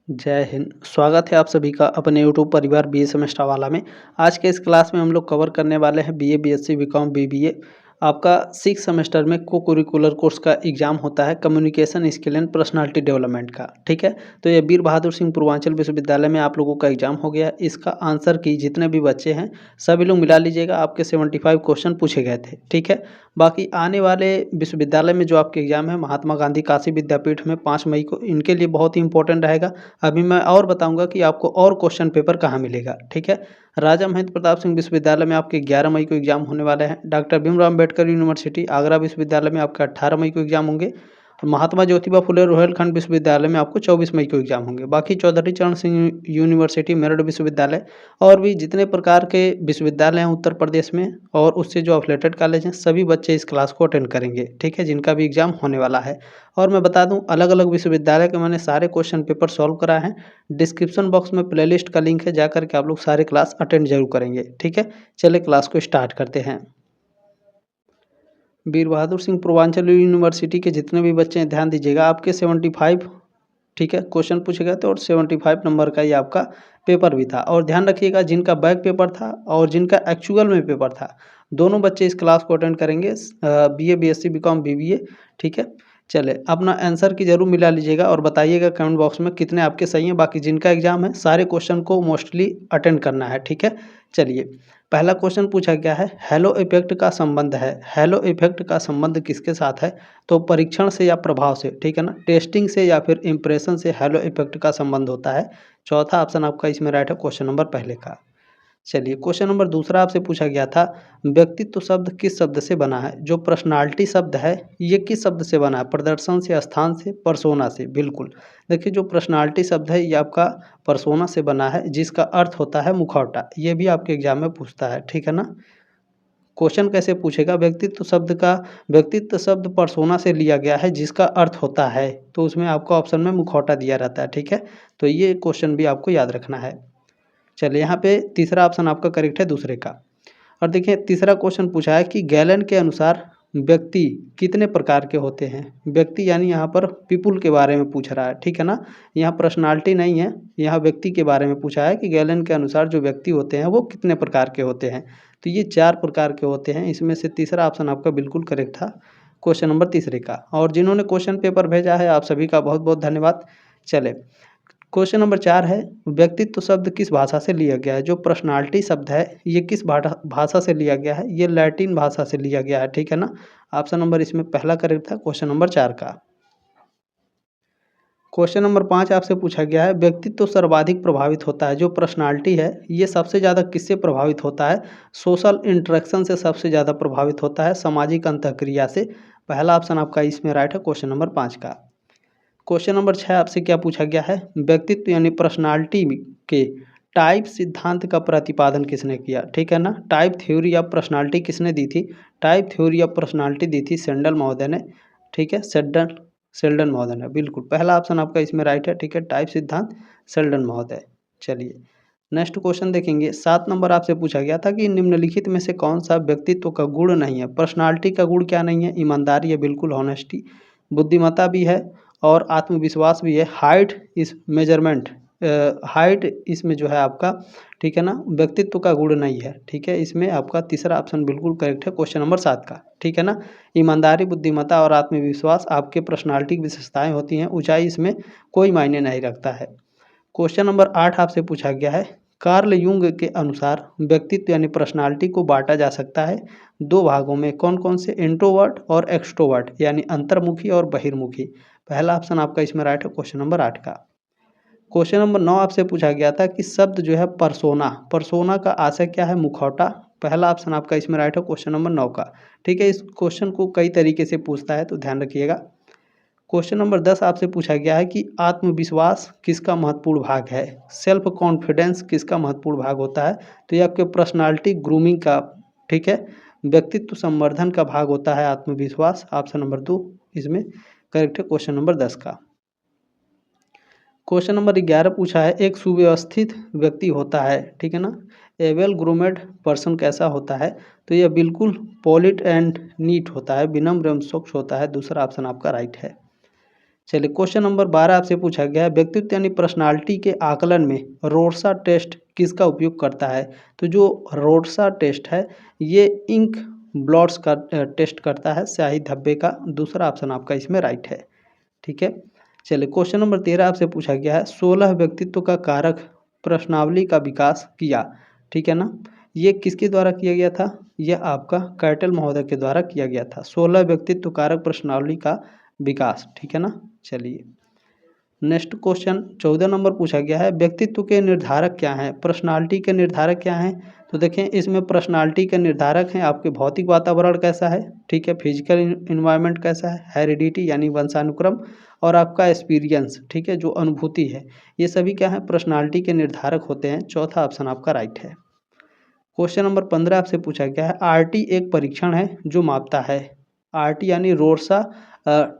जय हिंद। स्वागत है आप सभी का अपने यूट्यूब परिवार बीए सेमेस्टर वाला में। आज के इस क्लास में हम लोग कवर करने वाले हैं बीए, बीएससी, बीकॉम, बीबीए। आपका 6 सेमेस्टर में को करिकुलर कोर्स का एग्जाम होता है communication skill and personality development का। ठीक है, तो ये वीर बहादुर सिंह पूर्वांचल विश्वविद्यालय में आप लोगों का एग्जाम हो गया। इसका आंसर की जितने भी बच्चे हैं सभी लोग मिला लीजिएगा, आपके 75 क्वेश्चन पूछे गए थे। ठीक है, बाकी आने वाले विश्वविद्यालय में जो आपके एग्जाम है महात्मा गांधी काशी विद्यापीठ में 5 मई को, इनके लिए बहुत ही इंपॉर्टेंट रहेगा। अभी मैं और बताऊंगा कि आपको और क्वेश्चन पेपर कहाँ मिलेगा। ठीक है, राजा महेंद्र प्रताप सिंह विश्वविद्यालय में आपके 11 मई को एग्जाम होने वाले हैं। डॉक्टर भीमराव अम्बेडकर यूनिवर्सिटी आगरा विश्वविद्यालय में आपके 18 मई को एग्जाम होंगे। और महात्मा ज्योतिबा फुले रोहिलखंड विश्वविद्यालय में आपको 24 मई को एग्जाम होंगे। बाकी चौधरी चरण सिंह यूनिवर्सिटी मेरठ विश्वविद्यालय और भी जितने प्रकार के विश्वविद्यालय हैं उत्तर प्रदेश में और उससे जो अफिलेटेड कॉलेज हैं सभी बच्चे इस क्लास को अटेंड करेंगे। ठीक है, जिनका भी एग्जाम होने वाला है। और मैं बता दूं अलग अलग विश्वविद्यालय के मैंने सारे क्वेश्चन पेपर सॉल्व कराए हैं। डिस्क्रिप्शन बॉक्स में प्लेलिस्ट का लिंक है, जाकर के आप लोग सारे क्लास अटेंड जरूर करेंगे। ठीक है, चलिए क्लास को स्टार्ट करते हैं। वीर बहादुर सिंह पूर्वांचल यूनिवर्सिटी के जितने भी बच्चे हैं ध्यान दीजिएगा, आपके 75 ठीक है क्वेश्चन पूछे गए थे और 75 नंबर का ही आपका पेपर भी था। और ध्यान रखिएगा जिनका बैक पेपर था और जिनका एक्चुअल में पेपर था दोनों बच्चे इस क्लास को अटेंड करेंगे, बीए, बीएससी, बीकॉम, बीबीए। ठीक है, चले अपना आंसर की जरूर मिला लीजिएगा और बताइएगा कमेंट बॉक्स में कितने आपके सही हैं। बाकी जिनका एग्जाम है सारे क्वेश्चन को मोस्टली अटेंड करना है। ठीक है, चलिए पहला क्वेश्चन पूछा गया है, हेलो इफेक्ट का संबंध है। हेलो इफेक्ट का संबंध किसके साथ है? तो परीक्षण से या प्रभाव से। ठीक है ना, टेस्टिंग से या फिर इंप्रेशन से हेलो इफेक्ट का संबंध होता है। चौथा ऑप्शन आपका इसमें राइट है, क्वेश्चन नंबर पहले का। चलिए क्वेश्चन नंबर दूसरा आपसे पूछा गया था, व्यक्तित्व शब्द किस शब्द से बना है? जो पर्सनालिटी शब्द है ये किस शब्द से बना है? प्रदर्शन से, स्थान से, परसोना से। बिल्कुल, देखिए जो पर्सनालिटी शब्द है ये आपका परसोना से बना है, जिसका अर्थ होता है मुखौटा। ये भी आपके एग्जाम में पूछता है। ठीक है ना, क्वेश्चन कैसे पूछेगा, व्यक्तित्व शब्द परसोना से लिया गया है जिसका अर्थ होता है, तो उसमें आपको ऑप्शन में मुखौटा दिया रहता है। ठीक है, तो ये क्वेश्चन भी आपको याद रखना है। चलिए यहाँ पे तीसरा ऑप्शन आपका करेक्ट है दूसरे का। और देखिए तीसरा क्वेश्चन पूछा है कि गैलन के अनुसार व्यक्ति कितने प्रकार के होते हैं? व्यक्ति यानी यहाँ पर पीपुल के बारे में पूछ रहा है। ठीक है ना, यहाँ पर्सनालिटी नहीं है, यहाँ व्यक्ति के बारे में पूछा है कि गैलन के अनुसार जो व्यक्ति होते हैं वो कितने प्रकार के होते हैं। तो ये 4 प्रकार के होते हैं, इसमें से तीसरा ऑप्शन आपका बिल्कुल करेक्ट था, क्वेश्चन नंबर तीसरे का। और जिन्होंने क्वेश्चन पेपर भेजा है आप सभी का बहुत बहुत धन्यवाद। चले क्वेश्चन नंबर 4 है, व्यक्तित्व शब्द किस भाषा से लिया गया है? जो पर्सनालिटी शब्द है ये किस भाषा से लिया गया है? ये लैटिन भाषा से लिया गया है। ठीक है ना, ऑप्शन नंबर इसमें पहला करेक्ट था, क्वेश्चन नंबर 4 का। क्वेश्चन नंबर 5 आपसे पूछा गया है, व्यक्तित्व सर्वाधिक प्रभावित होता है, जो पर्सनालिटी है ये सबसे ज़्यादा किससे प्रभावित होता है? सोशल इंटरेक्शन से सबसे ज़्यादा प्रभावित होता है, सामाजिक अंतःक्रिया से। पहला ऑप्शन आपका इसमें राइट है, क्वेश्चन नंबर 5 का। क्वेश्चन नंबर 6 आपसे क्या पूछा गया है, व्यक्तित्व यानी पर्सनालिटी के टाइप सिद्धांत का प्रतिपादन किसने किया? ठीक है ना, टाइप थ्योरी ऑफ पर्सनालिटी किसने दी थी? टाइप थ्योरी ऑफ पर्सनालिटी दी थी सेंडल महोदय ने। ठीक है, सेल्डन महोदय ने, बिल्कुल पहला ऑप्शन आपका इसमें राइट है। ठीक है, टाइप सिद्धांत सेल्डन महोदय। चलिए नेक्स्ट क्वेश्चन देखेंगे, 7 नंबर आपसे पूछा गया था कि निम्नलिखित में से कौन सा व्यक्तित्व का गुण नहीं है? पर्सनालिटी का गुण क्या नहीं है? ईमानदारी है, बिल्कुल ऑनेस्टी। बुद्धिमत्ता भी है और आत्मविश्वास भी है। हाइट इस मेजरमेंट, हाइट इसमें जो है आपका, ठीक है ना, व्यक्तित्व का गुण नहीं है। ठीक है, इसमें आपका तीसरा ऑप्शन बिल्कुल करेक्ट है, क्वेश्चन नंबर 7 का। ठीक है ना, ईमानदारी, बुद्धिमत्ता और आत्मविश्वास आपके पर्सनालिटी की विशेषताएं होती हैं, ऊंचाई इसमें कोई मायने नहीं रखता है। क्वेश्चन नंबर 8 आपसे पूछा गया है, कार्ल यूंग के अनुसार व्यक्तित्व यानी पर्सनालिटी को बांटा जा सकता है 2 भागों में, कौन कौन से? इंट्रोवर्ट और एक्सट्रोवर्ट, यानी अंतर्मुखी और बहिर्मुखी। पहला ऑप्शन आपका इसमें राइट है, क्वेश्चन नंबर 8 का। क्वेश्चन नंबर 9 आपसे पूछा गया था कि शब्द जो है परसोना, परसोना का आशय क्या है? मुखौटा। पहला ऑप्शन आपका इसमें राइट है, क्वेश्चन नंबर 9 का। ठीक है, इस क्वेश्चन को कई तरीके से पूछता है तो ध्यान रखिएगा। क्वेश्चन नंबर 10 आपसे पूछा गया है कि आत्मविश्वास किसका महत्वपूर्ण भाग है? सेल्फ कॉन्फिडेंस किसका महत्वपूर्ण भाग होता है? तो ये आपके पर्सनालिटी ग्रूमिंग का, ठीक है, व्यक्तित्व संवर्धन का भाग होता है आत्मविश्वास। ऑप्शन नंबर 2 इसमें करेक्ट है, क्वेश्चन नंबर 10 का। क्वेश्चन नंबर 11 पूछा है, एक सुव्यवस्थित व्यक्ति होता है, ठीक है ना, ए वेल ग्रूमेड पर्सन कैसा होता है? तो यह बिल्कुल पॉलिट एंड नीट होता है, विनम्र एवं स्वच्छ होता है। दूसरा ऑप्शन आपका राइट है। चलिए क्वेश्चन नंबर 12 आपसे पूछा गया है, व्यक्तित्व यानी पर्सनालिटी के आकलन में रोडसा टेस्ट किसका उपयोग करता है? तो जो रोडसा टेस्ट है ये इंक ब्लॉट्स का टेस्ट करता है, स्याही धब्बे का। दूसरा ऑप्शन आपका इसमें राइट है। ठीक है। चलिए क्वेश्चन नंबर 13 आपसे पूछा गया है, 16 व्यक्तित्व का कारक प्रश्नावली का विकास किया। ठीक है ना, ये किसके द्वारा किया गया था? यह आपका कैटल महोदय के द्वारा किया गया था, 16 व्यक्तित्व कारक प्रश्नावली का विकास। ठीक है ना। चलिए नेक्स्ट क्वेश्चन 14 नंबर पूछा गया है, व्यक्तित्व के निर्धारक क्या हैं? पर्सनालिटी के निर्धारक क्या हैं? तो देखें इसमें पर्सनालिटी के निर्धारक हैं आपके भौतिक वातावरण कैसा है, ठीक है, फिजिकल इन्वायरमेंट कैसा है, हेरिडिटी यानी वंशानुक्रम, और आपका एक्सपीरियंस, ठीक है, जो अनुभूति है, ये सभी क्या है? पर्सनालिटी के निर्धारक होते हैं। चौथा ऑप्शन आपका राइट है। क्वेश्चन नंबर 15 आपसे पूछा गया है, आरटी एक परीक्षण है जो मापता है, आरटी यानी रोडसा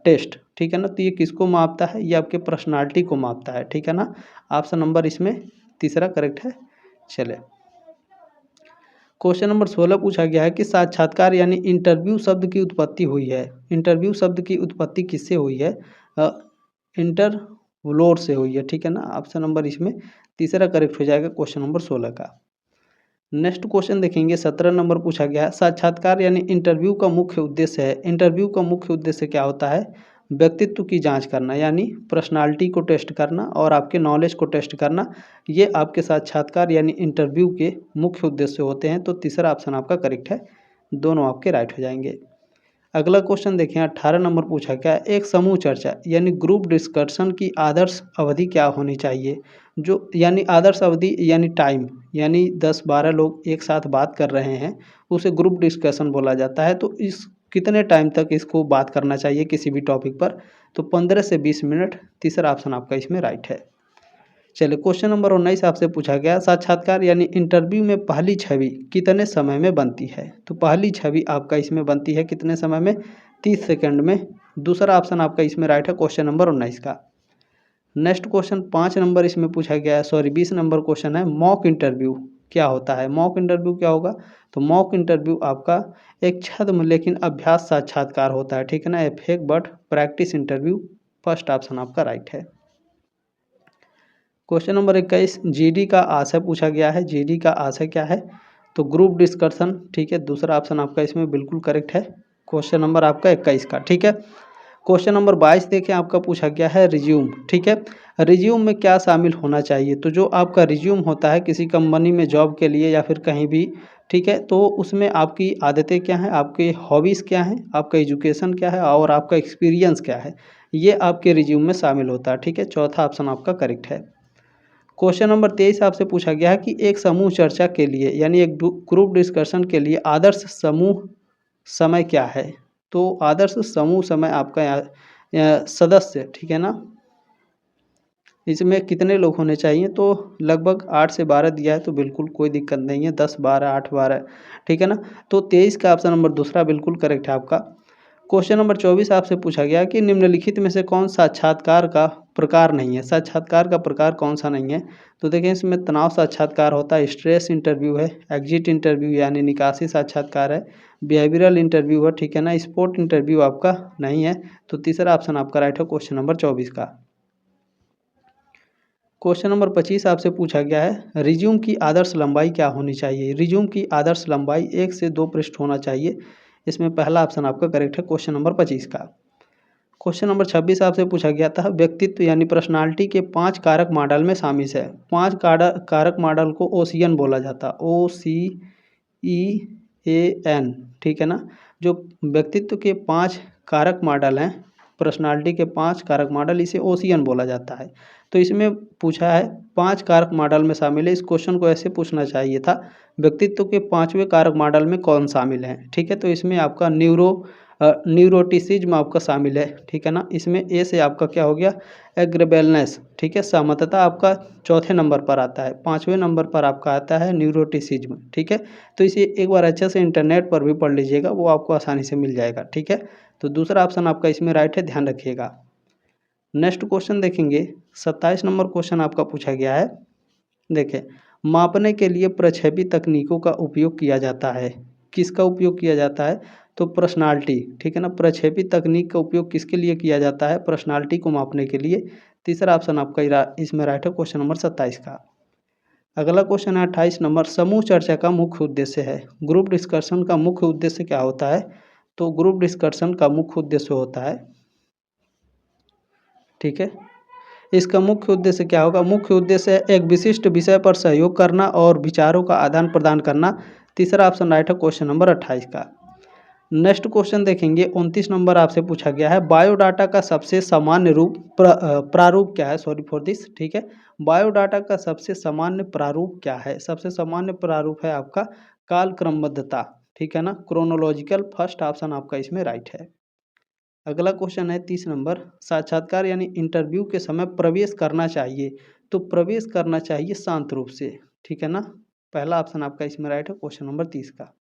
टेस्ट, ठीक है ना, तो ये किसको मापता है? ये आपके पर्सनालिटी को मापता है। ठीक है ना, ऑप्शन नंबर इसमें तीसरा करेक्ट है। चले क्वेश्चन नंबर 16 पूछा गया है कि साक्षात्कार यानी इंटरव्यू शब्द की उत्पत्ति हुई है, इंटरव्यू शब्द की उत्पत्ति किससे हुई है? इंटरव्यूअर से हुई है। ठीक है ना, ऑप्शन नंबर इसमें तीसरा करेक्ट हो जाएगा क्वेश्चन नंबर 16 का। नेक्स्ट क्वेश्चन देखेंगे 17 नंबर पूछा गया है, साक्षात्कार यानी इंटरव्यू का मुख्य उद्देश्य है, इंटरव्यू का मुख्य उद्देश्य क्या होता है? व्यक्तित्व की जांच करना यानी पर्सनालिटी को टेस्ट करना और आपके नॉलेज को टेस्ट करना, ये आपके साक्षात्कार यानी इंटरव्यू के मुख्य उद्देश्य होते हैं। तो तीसरा ऑप्शन आपका करेक्ट है, दोनों आपके राइट हो जाएंगे। अगला क्वेश्चन देखें 18 नंबर पूछा गया, एक समूह चर्चा यानी ग्रुप डिस्कशन की आदर्श अवधि क्या होनी चाहिए? जो यानी आदर्श अवधि यानी टाइम, यानी 10-12 लोग एक साथ बात कर रहे हैं उसे ग्रुप डिस्कशन बोला जाता है। तो इस कितने टाइम तक इसको बात करना चाहिए किसी भी टॉपिक पर? तो 15 से 20 मिनट। तीसरा ऑप्शन आपका इसमें राइट है। चलिए क्वेश्चन नंबर 19 आपसे पूछा गया, साक्षात्कार यानी इंटरव्यू में पहली छवि कितने समय में बनती है? तो पहली छवि आपका इसमें बनती है कितने समय में? 30 सेकंड में। दूसरा ऑप्शन आपका इसमें राइट है क्वेश्चन नंबर 19 का। नेक्स्ट क्वेश्चन 5 नंबर इसमें पूछा गया है, 20 नंबर क्वेश्चन है, मॉक इंटरव्यू क्या होता है? मॉक इंटरव्यू क्या होगा? तो मॉक इंटरव्यू आपका एक छद्म लेकिन अभ्यास साक्षात्कार होता है। ठीक है ना, a fake but practice interview. First option आपका राइट है। क्वेश्चन नंबर 21 जीडी का आशय पूछा गया है, जीडी का आशय क्या है? तो ग्रुप डिस्कशन। ठीक है, दूसरा ऑप्शन आपका इसमें बिल्कुल करेक्ट है, क्वेश्चन नंबर आपका 21 का। ठीक है, क्वेश्चन नंबर 22 देखें आपका पूछा गया है रिज्यूम। ठीक है, रिज्यूम में क्या शामिल होना चाहिए? तो जो आपका रिज्यूम होता है किसी कंपनी में जॉब के लिए या फिर कहीं भी, ठीक है, तो उसमें आपकी आदतें क्या हैं, आपके हॉबीज़ क्या हैं, आपका एजुकेशन क्या है और आपका एक्सपीरियंस क्या है, ये आपके रिज्यूम में शामिल होता है। ठीक है, चौथा ऑप्शन आपका करेक्ट है। क्वेश्चन नंबर 23 आपसे पूछा गया है कि एक समूह चर्चा के लिए यानी एक ग्रुप डिस्कशन के लिए आदर्श समूह समय क्या है? तो आदर्श समूह समय आपका सदस्य, ठीक है ना, इसमें कितने लोग होने चाहिए? तो लगभग 8 से 12 दिया है, तो बिल्कुल कोई दिक्कत नहीं है, 10, 12, 8, 12, ठीक है ना। तो 23 का ऑप्शन नंबर दूसरा बिल्कुल करेक्ट है आपका। क्वेश्चन नंबर 24 आपसे पूछा गया कि निम्नलिखित में से कौन साक्षात्कार का प्रकार नहीं है? साक्षात्कार का प्रकार कौन सा नहीं है? तो देखें इसमें तनाव साक्षात्कार होता है, स्ट्रेस इंटरव्यू है, एग्जिट इंटरव्यू यानी निकासी साक्षात्कार है, बिहेवियरल इंटरव्यू है, ठीक है ना, स्पोर्ट इंटरव्यू आपका नहीं है। तो तीसरा ऑप्शन आपका राइट है क्वेश्चन नंबर 24 का। क्वेश्चन नंबर 25 आपसे पूछा गया है रिज्यूम की आदर्श लंबाई क्या होनी चाहिए? रिज्यूम की आदर्श लंबाई 1 से 2 पृष्ठ होना चाहिए। इसमें पहला ऑप्शन आपका करेक्ट है क्वेश्चन नंबर 25 का। क्वेश्चन नंबर 26 आपसे पूछा गया था व्यक्तित्व यानी पर्सनालिटी के 5 कारक मॉडल में शामिल है। 5 कारक मॉडल को ओसियन बोला जाता, OCEAN, ठीक है ना। जो व्यक्तित्व के 5 कारक मॉडल हैं, पर्सनालिटी के 5 कारक मॉडल, इसे ओसियन बोला जाता है। तो इसमें पूछा है 5 कारक मॉडल में शामिल है। इस क्वेश्चन को ऐसे पूछना चाहिए था, व्यक्तित्व के 5वें कारक मॉडल में कौन शामिल है? ठीक है, तो इसमें आपका न्यूरोटिसिज्म आपका शामिल है, ठीक है ना। इसमें ए से आपका क्या हो गया? एग्रेबलनेस, ठीक है, सहमतता आपका चौथे नंबर पर आता है। 5वें नंबर पर आपका आता है न्यूरोटिसिज्म, ठीक है। तो इसे एक बार अच्छे से इंटरनेट पर भी पढ़ लीजिएगा, वो आपको आसानी से मिल जाएगा, ठीक है। तो दूसरा ऑप्शन आपका इसमें राइट है, ध्यान रखिएगा। नेक्स्ट क्वेश्चन देखेंगे 27 नंबर क्वेश्चन आपका पूछा गया है। देखें, मापने के लिए प्रक्षेपी तकनीकों का उपयोग किया जाता है। किसका उपयोग किया जाता है? तो पर्सनालिटी, ठीक है ना। प्रक्षेपित तकनीक का उपयोग किसके लिए किया जाता है? पर्सनालिटी को मापने के लिए। तीसरा ऑप्शन आपका इसमें राइट है, क्वेश्चन नंबर 27 का। अगला क्वेश्चन है 28 नंबर, समूह चर्चा का मुख्य उद्देश्य है। ग्रुप डिस्कशन का मुख्य उद्देश्य क्या होता है? तो ग्रुप डिस्कशन का मुख्य उद्देश्य होता है, ठीक है, इसका मुख्य उद्देश्य क्या होगा? मुख्य उद्देश्य है एक विशिष्ट विषय पर सहयोग करना और विचारों का आदान प्रदान करना। तीसरा ऑप्शन राइट है, क्वेश्चन नंबर 28 का। नेक्स्ट क्वेश्चन देखेंगे 29 नंबर आपसे पूछा गया है, बायोडाटा का सबसे सामान्य रूप प्रारूप क्या है? सॉरी फॉर दिस, ठीक है। बायोडाटा का सबसे सामान्य प्रारूप क्या है? सबसे सामान्य प्रारूप है आपका कालक्रमबद्धता, ठीक है ना, क्रोनोलॉजिकल। फर्स्ट ऑप्शन आपका इसमें राइट है। अगला क्वेश्चन है 30 नंबर, साक्षात्कार यानी इंटरव्यू के समय प्रवेश करना चाहिए। तो प्रवेश करना चाहिए शांत रूप से, ठीक है ना। पहला ऑप्शन आपका इसमें राइट है, क्वेश्चन नंबर 30 का।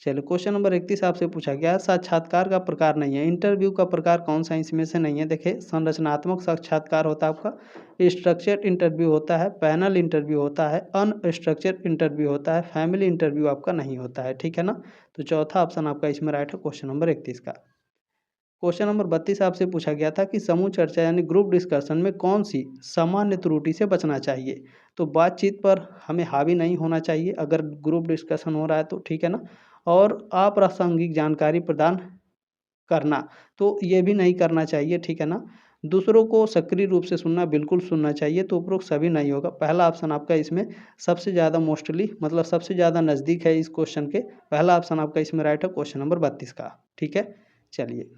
चलिए क्वेश्चन नंबर 31 आपसे पूछा गया है, साक्षात्कार का प्रकार नहीं है, इंटरव्यू का प्रकार कौन सा इसमें से नहीं है? देखिए, संरचनात्मक साक्षात्कार होता है आपका, स्ट्रक्चर्ड इंटरव्यू होता है, पैनल इंटरव्यू होता है, अनस्ट्रक्चर्ड इंटरव्यू होता है, फैमिली इंटरव्यू आपका नहीं होता है, ठीक है ना। तो चौथा ऑप्शन आपका इसमें राइट है, क्वेश्चन नंबर 31 का। क्वेश्चन नंबर 32 आपसे पूछा गया था कि समूह चर्चा यानी ग्रुप डिस्कशन में कौन सी सामान्य त्रुटि से बचना चाहिए? तो बातचीत पर हमें हावी नहीं होना चाहिए अगर ग्रुप डिस्कशन हो रहा है तो, ठीक है ना। और अप्रासंगिक जानकारी प्रदान करना, तो ये भी नहीं करना चाहिए, ठीक है ना। दूसरों को सक्रिय रूप से सुनना, बिल्कुल सुनना चाहिए। तो उपरोक्त सभी नहीं होगा। पहला ऑप्शन आपका इसमें सबसे ज़्यादा मोस्टली, मतलब सबसे ज़्यादा नज़दीक है इस क्वेश्चन के। पहला ऑप्शन आपका इसमें राइट है, क्वेश्चन नंबर 32 का, ठीक है। चलिए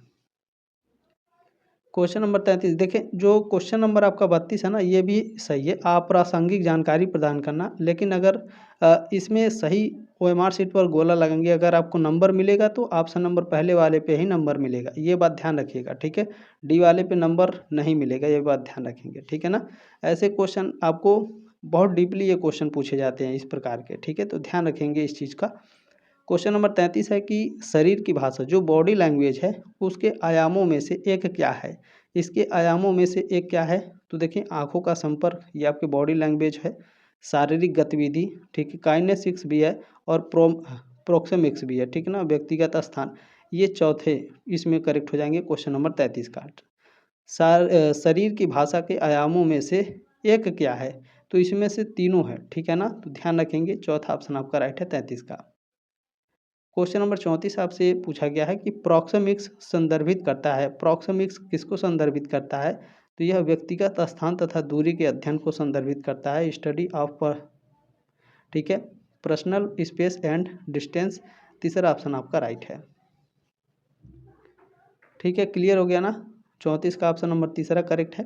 क्वेश्चन नंबर 33 देखें, जो क्वेश्चन नंबर आपका 32 है ना, ये भी सही है, अप्रासंगिक जानकारी प्रदान करना। लेकिन अगर इसमें सही OMR शीट पर गोला लगाएंगे, अगर आपको नंबर मिलेगा तो ऑप्शन नंबर पहले वाले पे ही नंबर मिलेगा, ये बात ध्यान रखिएगा, ठीक है। डी वाले पे नंबर नहीं मिलेगा, ये बात ध्यान रखेंगे, ठीक है ना। ऐसे क्वेश्चन आपको बहुत डीपली ये क्वेश्चन पूछे जाते हैं इस प्रकार के, ठीक है, तो ध्यान रखेंगे इस चीज़ का। क्वेश्चन नंबर 33 है कि शरीर की भाषा जो बॉडी लैंग्वेज है उसके आयामों में से एक क्या है? इसके आयामों में से एक क्या है? तो देखिए, आंखों का संपर्क, ये आपकी बॉडी लैंग्वेज है। शारीरिक गतिविधि, ठीक है, काइनेसिक्स भी है, और प्रोक्सेमिक्स भी है, ठीक है ना, व्यक्तिगत स्थान। ये चौथे इसमें करेक्ट हो जाएंगे क्वेश्चन नंबर 33 का। शरीर की भाषा के आयामों में से एक क्या है? तो इसमें से तीनों है, ठीक है ना, तो ध्यान रखेंगे। चौथा ऑप्शन आपका राइट है, 33 का। क्वेश्चन नंबर 34 आपसे पूछा गया है कि प्रोक्सेमिक्स संदर्भित करता है। प्रोक्सेमिक्स किसको संदर्भित करता है? तो यह व्यक्तिगत स्थान तथा दूरी के अध्ययन को संदर्भित करता है, स्टडी ऑफ, ठीक है, पर्सनल स्पेस एंड डिस्टेंस। तीसरा ऑप्शन आपका राइट है, ठीक है। क्लियर हो गया ना? 34 का ऑप्शन नंबर तीसरा करेक्ट है।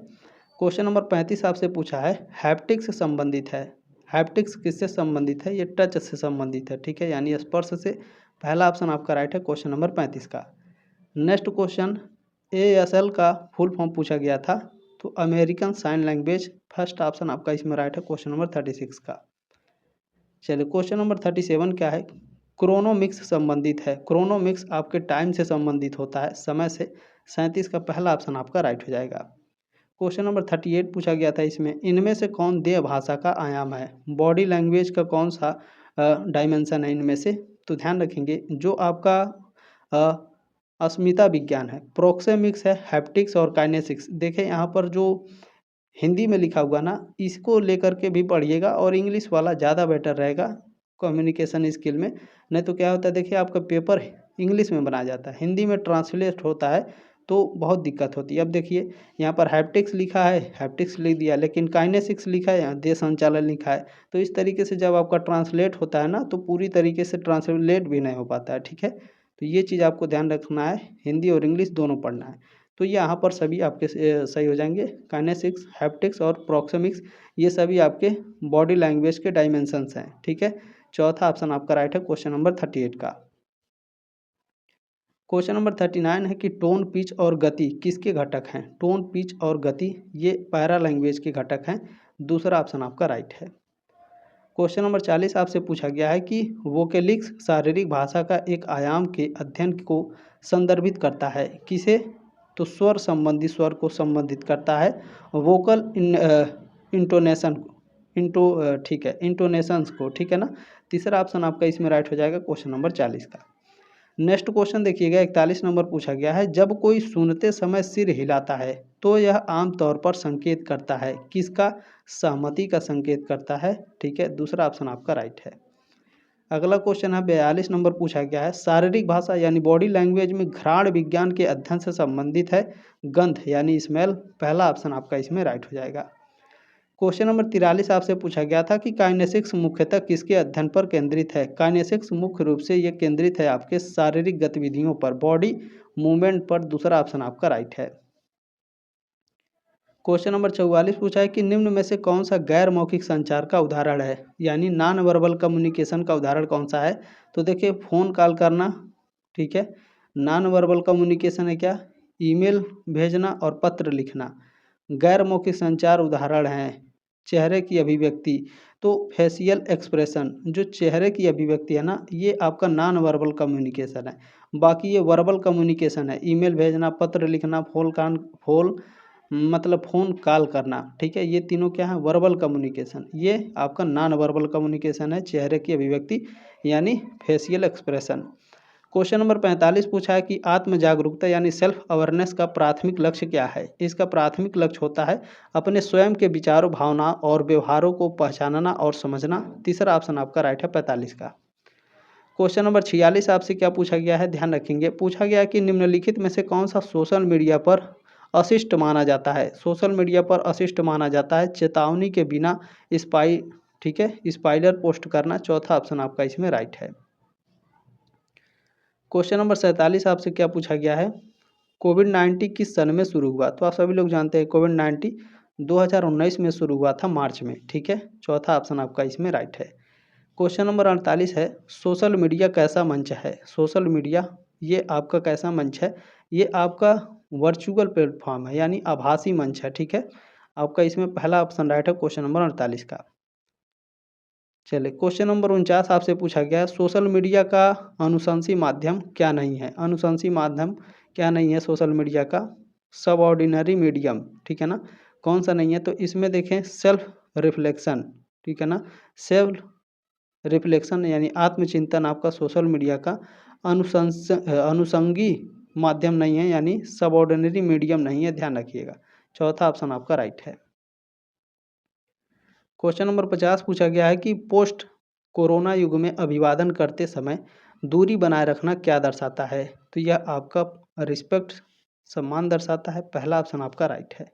क्वेश्चन नंबर 35 आपसे पूछा है, हैप्टिक्स से संबंधित है। हैप्टिक्स किससे संबंधित है? ये टच से संबंधित है, ठीक है, यानी स्पर्श से। पहला ऑप्शन आपका राइट है, क्वेश्चन नंबर 35 का। नेक्स्ट क्वेश्चन, ASL का फुल फॉर्म पूछा गया था, तो American sign language. First option आपका इसमें राइट है, क्वेश्चन नंबर 36 का। चलिए क्वेश्चन नंबर 37 क्या है? क्रोनोमिक्स संबंधित है। क्रोनोमिक्स आपके टाइम से संबंधित होता है, समय से। 37 का पहला ऑप्शन आपका राइट हो जाएगा। क्वेश्चन नंबर 38 पूछा गया था, इसमें इनमें से कौन देह भाषा का आयाम है? बॉडी लैंग्वेज का कौन सा डायमेंशन है इनमें से? तो ध्यान रखेंगे, जो आपका अस्मिता विज्ञान है, प्रोक्सेमिक्स है, हैप्टिक्स और काइनेसिक्स। देखें यहाँ पर जो हिंदी में लिखा हुआ ना, इसको लेकर के भी पढ़िएगा, और इंग्लिश वाला ज़्यादा बेटर रहेगा कम्युनिकेशन स्किल में। नहीं तो क्या होता है, देखिए आपका पेपर इंग्लिश में बनाया जाता है, हिंदी में ट्रांसलेट होता है, तो बहुत दिक्कत होती है। अब देखिए यहाँ पर हैप्टिक्स लिखा है, हैप्टिक्स लिख दिया, लेकिन काइनेसिक्स लिखा है, यहाँ देह संचालन लिखा है। तो इस तरीके से जब आपका ट्रांसलेट होता है ना, तो पूरी तरीके से ट्रांसलेट भी नहीं हो पाता है, ठीक है। तो ये चीज़ आपको ध्यान रखना है, हिंदी और इंग्लिश दोनों पढ़ना है। तो यहाँ पर सभी आपके सही हो जाएंगे। काइनेसिक्स, हैप्टिक्स और प्रोक्सेमिक्स, ये सभी आपके बॉडी लैंग्वेज के डायमेंशंस हैं, ठीक है। चौथा ऑप्शन आपका राइट है, क्वेश्चन नंबर 38 का। क्वेश्चन नंबर 39 है कि टोन, पिच और गति किसके घटक हैं? टोन, पिच और गति ये पैरा लैंग्वेज के घटक हैं। दूसरा ऑप्शन आपका राइट है। क्वेश्चन नंबर 40 आपसे पूछा गया है कि वोकेलिक्स शारीरिक भाषा का एक आयाम के अध्ययन को संदर्भित करता है। किसे? तो स्वर संबंधी, स्वर को संबंधित करता है। वोकल इंटोनेशन को, ठीक है, इंटोनेशंस को, ठीक है ना। तीसरा ऑप्शन आपका इसमें राइट हो जाएगा, क्वेश्चन नंबर 40 का। नेक्स्ट क्वेश्चन देखिएगा 41 नंबर पूछा गया है, जब कोई सुनते समय सिर हिलाता है तो यह आमतौर पर संकेत करता है किसका? सहमति का संकेत करता है। ठीक है, दूसरा ऑप्शन आपका राइट है। अगला क्वेश्चन है 42 नंबर पूछा गया है, शारीरिक भाषा यानी बॉडी लैंग्वेज में घ्राण विज्ञान के अध्ययन से संबंधित है गंध यानी स्मेल। पहला ऑप्शन आपका इसमें राइट हो जाएगा। क्वेश्चन नंबर 43 आपसे पूछा गया था कि काइनेसिक्स मुख्यतः किसके अध्ययन पर केंद्रित है? काइनेसिक्स मुख्य रूप से ये केंद्रित है आपके शारीरिक गतिविधियों पर, बॉडी मूवमेंट पर। दूसरा ऑप्शन आपका राइट है। क्वेश्चन नंबर 44 पूछा है कि निम्न में से कौन सा गैर मौखिक संचार का उदाहरण है, यानी नॉन वर्बल कम्युनिकेशन का उदाहरण कौन सा है? तो देखिए, फ़ोन कॉल करना, ठीक है। नॉन वर्बल कम्युनिकेशन है क्या? ईमेल भेजना और पत्र लिखना। गैर मौखिक संचार उदाहरण हैं चेहरे की अभिव्यक्ति, तो फेशियल एक्सप्रेशन, जो चेहरे की अभिव्यक्ति है ना, ये आपका नॉन वर्बल कम्युनिकेशन है। बाकी ये वर्बल कम्युनिकेशन है, ईमेल भेजना, पत्र लिखना, मतलब फ़ोन कॉल करना। ठीक है, ये तीनों क्या है? Verbal communication. ये आपका नॉन वर्बल कम्युनिकेशन है, चेहरे की अभिव्यक्ति यानी फेशियल एक्सप्रेशन। क्वेश्चन नंबर 45 पूछा है कि आत्म जागरूकता यानी सेल्फ अवेयरनेस का प्राथमिक लक्ष्य क्या है? इसका प्राथमिक लक्ष्य होता है अपने स्वयं के विचारों, भावनाओं और व्यवहारों को पहचानना और समझना। तीसरा ऑप्शन आपका राइट है 45 का। क्वेश्चन नंबर 46 आपसे क्या पूछा गया है, ध्यान रखेंगे। पूछा गया है कि निम्नलिखित में से कौन सा सोशल मीडिया पर अशिष्ट माना जाता है? सोशल मीडिया पर अशिष्ट माना जाता है चेतावनी के बिना ठीक है, स्पाइडर पोस्ट करना। चौथा ऑप्शन आपका इसमें राइट है। क्वेश्चन नंबर 47 आपसे क्या पूछा गया है, कोविड-19 किस सन में शुरू हुआ? तो आप सभी लोग जानते हैं कोविड-19 2019 में शुरू हुआ था, मार्च में। ठीक है, चौथा ऑप्शन आपका इसमें राइट है। क्वेश्चन नंबर 48 है, सोशल मीडिया कैसा मंच है? सोशल मीडिया ये आपका कैसा मंच है? ये आपका वर्चुअल प्लेटफॉर्म है, यानी आभासी मंच है। ठीक है, आपका इसमें पहला ऑप्शन राइट है क्वेश्चन नंबर 48 का। चलिए, क्वेश्चन नंबर 49 आपसे पूछा गया है, सोशल मीडिया का अनुशंसी माध्यम क्या नहीं है? अनुशंसी माध्यम क्या नहीं है सोशल मीडिया का? सब ऑर्डिनरी मीडियम। ठीक है ना, कौन सा नहीं है? तो इसमें देखें सेल्फ रिफ्लेक्शन। ठीक है ना, सेल्फ रिफ्लेक्शन यानी आत्मचिंतन आपका सोशल मीडिया का अनुषंगी माध्यम नहीं है, यानी सब ऑर्डिनरी मीडियम नहीं है, ध्यान रखिएगा। चौथा ऑप्शन आपका राइट है। क्वेश्चन नंबर 50 पूछा गया है कि पोस्ट कोरोना युग में अभिवादन करते समय दूरी बनाए रखना क्या दर्शाता है? तो यह आपका रिस्पेक्ट, सम्मान दर्शाता है। पहला ऑप्शन आपका राइट है।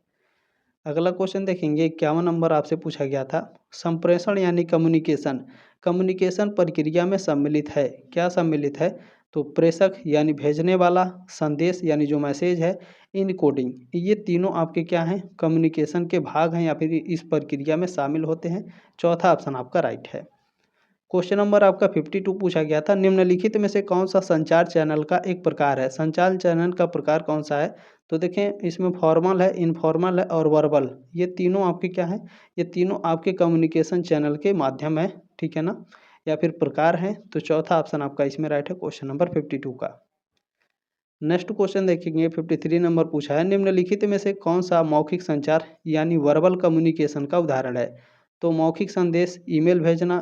अगला क्वेश्चन देखेंगे 51 नंबर आपसे पूछा गया था, संप्रेषण यानी कम्युनिकेशन, कम्युनिकेशन प्रक्रिया में सम्मिलित है, क्या सम्मिलित है? तो प्रेषक यानी भेजने वाला, संदेश यानी जो मैसेज है, इनकोडिंग, ये तीनों आपके क्या हैं? कम्युनिकेशन के भाग हैं या फिर इस प्रक्रिया में शामिल होते हैं। चौथा ऑप्शन आपका राइट है। क्वेश्चन नंबर आपका 52 पूछा गया था, निम्नलिखित में से कौन सा संचार चैनल का एक प्रकार है? संचार चैनल का प्रकार कौन सा है? तो देखें, इसमें फॉर्मल है, इनफॉर्मल है और वर्बल, ये तीनों आपके क्या हैं? ये तीनों आपके कम्युनिकेशन चैनल के माध्यम है। ठीक है ना, या फिर प्रकार हैं। तो चौथा ऑप्शन आपका इसमें राइट है क्वेश्चन नंबर 52 का। नेक्स्ट क्वेश्चन देखेंगे 53 नंबर पूछा है, निम्नलिखित में से कौन सा मौखिक संचार यानी वर्बल कम्युनिकेशन का उदाहरण है? तो मौखिक संदेश, ईमेल भेजना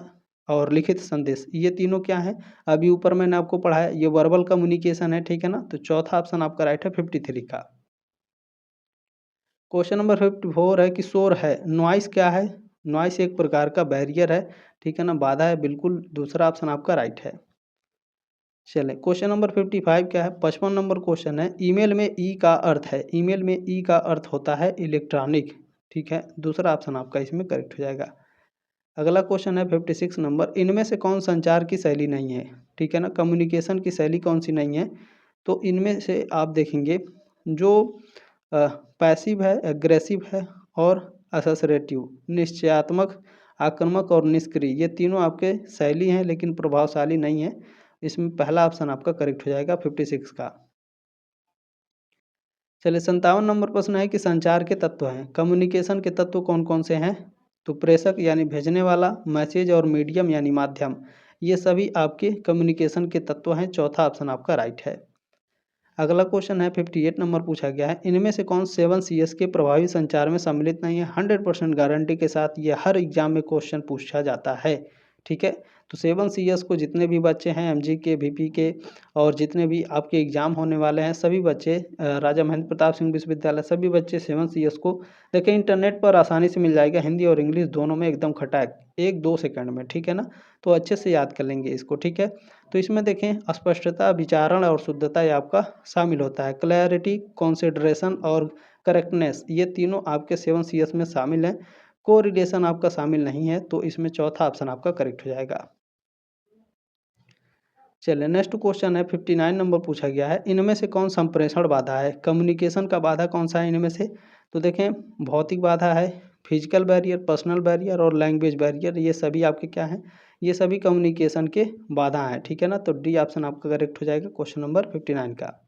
और लिखित संदेश, ये तीनों क्या है? अभी ऊपर मैंने आपको पढ़ाया, ये वर्बल कम्युनिकेशन है। ठीक है ना, तो चौथा ऑप्शन आपका राइट है 53 का। क्वेश्चन नंबर 54 है कि शोर है, नॉइस क्या है? नॉइस एक प्रकार का बैरियर है। ठीक है ना, बाधा है, बिल्कुल दूसरा ऑप्शन आपका राइट है। चलें, क्वेश्चन नंबर 55 क्या है? 55 नंबर क्वेश्चन है, ईमेल में ई का अर्थ है, ईमेल में ई का अर्थ होता है इलेक्ट्रॉनिक। ठीक है, दूसरा ऑप्शन आपका इसमें करेक्ट हो जाएगा। अगला क्वेश्चन है 56 नंबर, इनमें से कौन संचार की शैली नहीं है? ठीक है ना, कम्युनिकेशन की शैली कौन सी नहीं है? तो इनमें से आप देखेंगे जो पैसिव है, एग्रेसिव है और असर्टिव, निश्चयात्मक, आक्रामक और निष्क्रिय, ये तीनों आपके शैली हैं लेकिन प्रभावशाली नहीं है। इसमें पहला ऑप्शन आपका करेक्ट हो जाएगा 56 का। चलिए, 57 नंबर प्रश्न है कि संचार के तत्व हैं, कम्युनिकेशन के तत्व कौन कौन से हैं? तो प्रेषक यानी भेजने वाला, मैसेज और मीडियम यानी माध्यम, ये सभी आपके कम्युनिकेशन के तत्व हैं। चौथा ऑप्शन आपका राइट है। अगला क्वेश्चन है 58 नंबर पूछा गया है, इनमें से कौन 7 CS के प्रभावी संचार में सम्मिलित नहीं है? 100% गारंटी के साथ ये हर एग्जाम में क्वेश्चन पूछा जाता है। ठीक है, तो 7 CS को जितने भी बच्चे हैं एमजी के, वीपी के और जितने भी आपके एग्ज़ाम होने वाले हैं सभी बच्चे राजा महेंद्र प्रताप सिंह विश्वविद्यालय सभी बच्चे 7 CS को देखिए इंटरनेट पर आसानी से मिल जाएगा, हिंदी और इंग्लिश दोनों में एकदम खटाक 1-2 सेकंड में, ठीक है ना। तो अच्छे से याद कर लेंगे इसको, ठीक है। तो इसमें देखें स्पष्टता, विचारण और शुद्धता ये आपका शामिल होता है। क्लैरिटी, कंसिडरेशन और करेक्टनेस ये तीनों आपके 7 CS में शामिल हैं। कोरिलेशन आपका शामिल नहीं है, तो इसमें चौथा ऑप्शन आपका करेक्ट हो जाएगा। चलिए नेक्स्ट क्वेश्चन है 59 नंबर पूछा गया है, इनमें से कौन संप्रेषण बाधा है? कम्युनिकेशन का बाधा कौन सा है इनमें से? तो देखें भौतिक बाधा है, फिजिकल बैरियर, पर्सनल बैरियर और लैंग्वेज बैरियर, ये सभी आपके क्या हैं? ये सभी कम्युनिकेशन के बाधा हैं, ठीक है ना। तो डी ऑप्शन आपका करेक्ट हो जाएगा क्वेश्चन नंबर 59 का।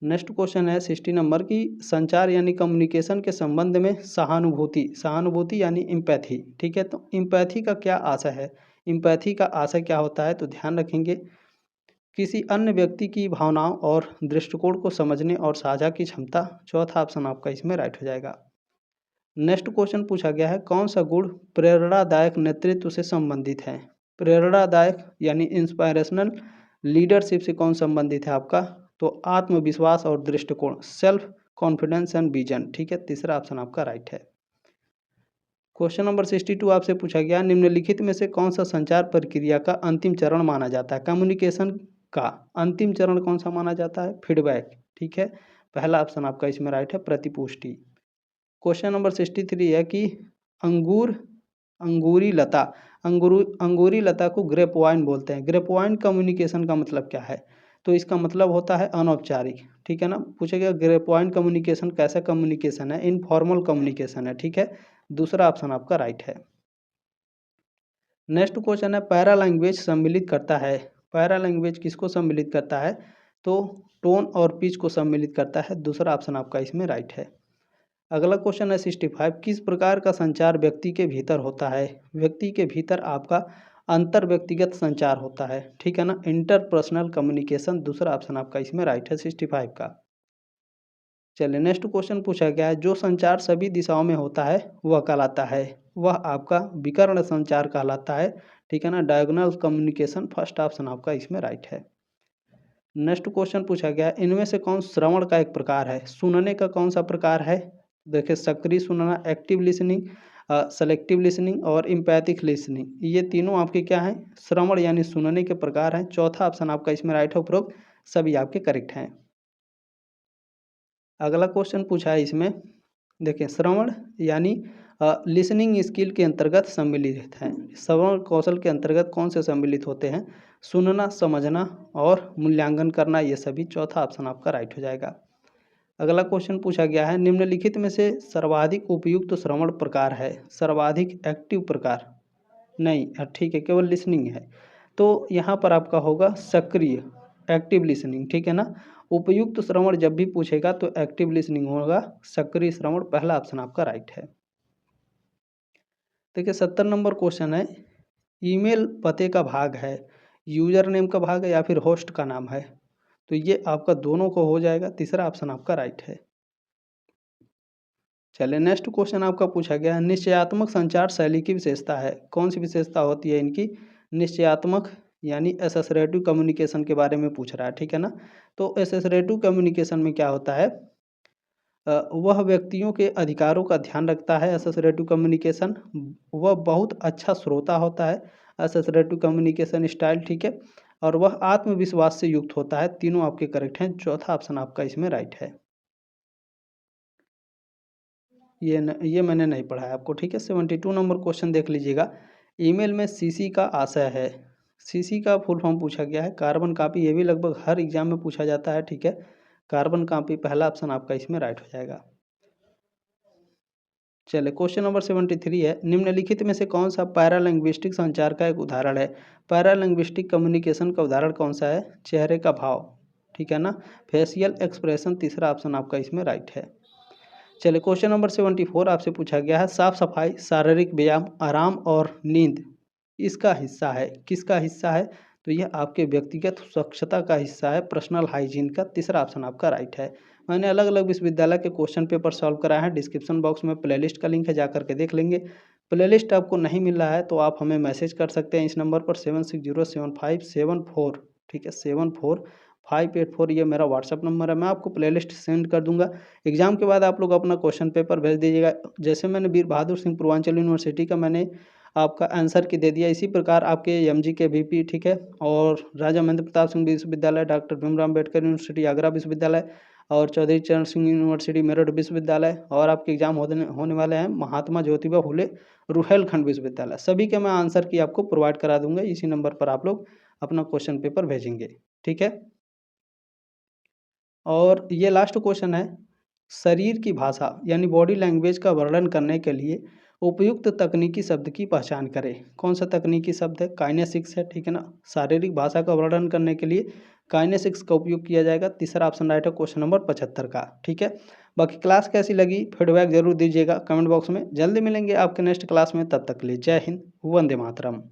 नेक्स्ट क्वेश्चन है 60 नंबर की, संचार यानी कम्युनिकेशन के संबंध में सहानुभूति, सहानुभूति यानी इम्पैथी, ठीक है। तो इम्पैथी का क्या आशय है? इम्पैथी का आशय क्या होता है? तो ध्यान रखेंगे किसी अन्य व्यक्ति की भावनाओं और दृष्टिकोण को समझने और साझा की क्षमता। चौथा ऑप्शन आपका इसमें राइट हो जाएगा। नेक्स्ट क्वेश्चन पूछा गया है, कौन सा गुण प्रेरणादायक नेतृत्व से संबंधित है? प्रेरणादायक यानी इंस्पायरेशनल लीडरशिप से कौन संबंधित है आपका? तो आत्मविश्वास और दृष्टिकोण, सेल्फ कॉन्फिडेंस एंड विजन, ठीक है। तीसरा ऑप्शन आपका राइट है। क्वेश्चन नंबर 62 आपसे पूछा गया, निम्नलिखित में से कौन सा संचार प्रक्रिया का अंतिम चरण माना जाता है? कम्युनिकेशन का अंतिम चरण कौन सा माना जाता है? फीडबैक, ठीक है। पहला ऑप्शन आपका इसमें राइट है, प्रतिपुष्टि। क्वेश्चन नंबर 63 है कि अंगूरी लता, अंगूरी लता को ग्रेप वाइन बोलते हैं। ग्रेप वाइन कम्युनिकेशन का मतलब क्या है? तो इसका मतलब होता है अनौपचारिक, ठीक है ना। पूछेगा ग्रेप वाइन कम्युनिकेशन कैसा कम्युनिकेशन है? इनफॉर्मल कम्युनिकेशन है, ठीक है। दूसरा ऑप्शन आपका राइट है। नेक्स्ट क्वेश्चन है, पैरा लैंग्वेज सम्मिलित करता है। पैरा लैंग्वेज किसको सम्मिलित करता है? तो टोन और पिच को सम्मिलित करता है। दूसरा ऑप्शन आपका इसमें राइट है। अगला क्वेश्चन है 65, किस प्रकार का संचार व्यक्ति के भीतर होता है? व्यक्ति के भीतर आपका अंतर व्यक्तिगत संचार होता है, ठीक है ना, इंटरपर्सनल कम्युनिकेशन। दूसरा ऑप्शन आपका इसमें राइट है 65 का। चलिए नेक्स्ट क्वेश्चन पूछा गया है, जो संचार सभी दिशाओं में होता है वह कहलाता है? वह आपका विकर्ण संचार कहलाता है, ठीक है ना, डायगोनल कम्युनिकेशन। फर्स्ट ऑप्शन आपका इसमें राइट है। नेक्स्ट क्वेश्चन पूछा गया है, इनमें से कौन श्रवण का एक प्रकार है? सुनने का कौन सा प्रकार है? देखिए सक्रिय सुनना, एक्टिव लिसनिंग, सेलेक्टिव लिसनिंग और इम्पैथिक लिसनिंग, ये तीनों आपके क्या हैं? श्रवण यानी सुनने के प्रकार हैं। चौथा ऑप्शन आपका इसमें राइट है, उपरोक्त सभी आपके करेक्ट हैं। अगला क्वेश्चन पूछा है इसमें, देखिए श्रवण यानी लिसनिंग स्किल के अंतर्गत सम्मिलित हैं। श्रवण कौशल के अंतर्गत कौन से सम्मिलित होते हैं? सुनना, समझना और मूल्यांकन करना, ये सभी। चौथा ऑप्शन आपका राइट हो जाएगा। अगला क्वेश्चन पूछा गया है, निम्नलिखित में से सर्वाधिक उपयुक्त श्रवण प्रकार है? सर्वाधिक एक्टिव प्रकार नहीं, ठीक है, केवल लिसनिंग है। तो यहाँ पर आपका होगा सक्रिय, एक्टिव लिसनिंग, ठीक है ना। उपयुक्त श्रवण जब भी पूछेगा तो एक्टिव लिसनिंग होगा, सक्रिय श्रवण पहला ऑप्शन आपका राइट है। देखिए 70 नंबर क्वेश्चन है, ईमेल पते का भाग है, यूजर नेम का भाग है या फिर होस्ट का नाम है? तो ये आपका दोनों को हो जाएगा। तीसरा ऑप्शन आपका राइट है। चलिए नेक्स्ट क्वेश्चन आपका पूछा गया है, निश्चयात्मक संचार शैली की विशेषता है। कौन सी विशेषता होती है इनकी? निश्चयात्मक यानी एसोसिएटिव कम्युनिकेशन के बारे में पूछ रहा है, ठीक है ना। तो एसोसिएटिव कम्युनिकेशन में क्या होता है? वह व्यक्तियों के अधिकारों का ध्यान रखता है। एसोसिएटिव कम्युनिकेशन वह बहुत अच्छा श्रोता होता है, एसोसिएटिव कम्युनिकेशन स्टाइल, ठीक है। और वह आत्मविश्वास से युक्त होता है। तीनों आपके करेक्ट हैं। चौथा ऑप्शन आपका इसमें राइट है। ये मैंने नहीं पढ़ा है आपको, ठीक है। 72 नंबर क्वेश्चन देख लीजिएगा, ईमेल में सीसी का आशय है। सीसी का फुल फॉर्म पूछा गया है, कार्बन कॉपी। ये भी लगभग हर एग्जाम में पूछा जाता है, ठीक है। कार्बन कॉपी पहला ऑप्शन आपका इसमें राइट हो जाएगा। चलिए क्वेश्चन नंबर 73 है, निम्नलिखित में से कौन सा पैरालिंग्विस्टिक संचार का एक उदाहरण है? पैरालिंग्विस्टिक कम्युनिकेशन का उदाहरण कौन सा है? चेहरे का भाव, ठीक है ना, फेशियल एक्सप्रेशन। तीसरा ऑप्शन आपका इसमें राइट है। चलिए क्वेश्चन नंबर 74 आपसे पूछा गया है, साफ सफाई, शारीरिक व्यायाम, आराम और नींद इसका हिस्सा है। किसका हिस्सा है? तो यह आपके व्यक्तिगत स्वच्छता का हिस्सा है, पर्सनल हाइजीन का। तीसरा ऑप्शन आपका राइट है। मैंने अलग अलग विश्वविद्यालय के क्वेश्चन पेपर सॉल्व कराए हैं, डिस्क्रिप्शन बॉक्स में प्लेलिस्ट का लिंक है, जा करके देख लेंगे। प्लेलिस्ट आपको नहीं मिल रहा है तो आप हमें मैसेज कर सकते हैं इस नंबर पर 76075744, ठीक है, 74584, ये मेरा व्हाट्सअप नंबर है। मैं आपको प्लेलिस्ट सेंड कर दूंगा। एग्ज़ाम के बाद आप लोग अपना क्वेश्चन पेपर भेज दीजिएगा। जैसे मैंने वीर बहादुर सिंह पूर्वांचल यूनिवर्सिटी का मैंने आपका आंसर की दे दिया, इसी प्रकार आपके एमजी के वीपी, ठीक है, और राजा महेंद्र प्रताप सिंह विश्वविद्यालय, डॉक्टर भीमराव अम्बेडकर यूनिवर्सिटी आगरा विश्वविद्यालय, और चौधरी चरण सिंह यूनिवर्सिटी मेरठ विश्वविद्यालय, और आपके एग्जाम होने वाले हैं महात्मा ज्योतिबा फुले रुहेलखंड विश्वविद्यालय। सभी के मैं आंसर की आपको प्रोवाइड करा दूंगा। इसी नंबर पर आप लोग अपना क्वेश्चन पेपर भेजेंगे, ठीक है। और ये लास्ट क्वेश्चन है, शरीर की भाषा यानी बॉडी लैंग्वेज का वर्णन करने के लिए उपयुक्त तकनीकी शब्द की पहचान करें। कौन सा तकनीकी शब्द है? काइनेसिक्स है, ठीक है ना। शारीरिक भाषा का वर्णन करने के लिए काइनेसिक्स का उपयोग किया जाएगा। तीसरा ऑप्शन राइट है क्वेश्चन नंबर 75 का, ठीक है। बाकी क्लास कैसी लगी फीडबैक जरूर दीजिएगा कमेंट बॉक्स में। जल्दी मिलेंगे आपके नेक्स्ट क्लास में, तब तक के लिए जय हिंद, वंदे मातरम।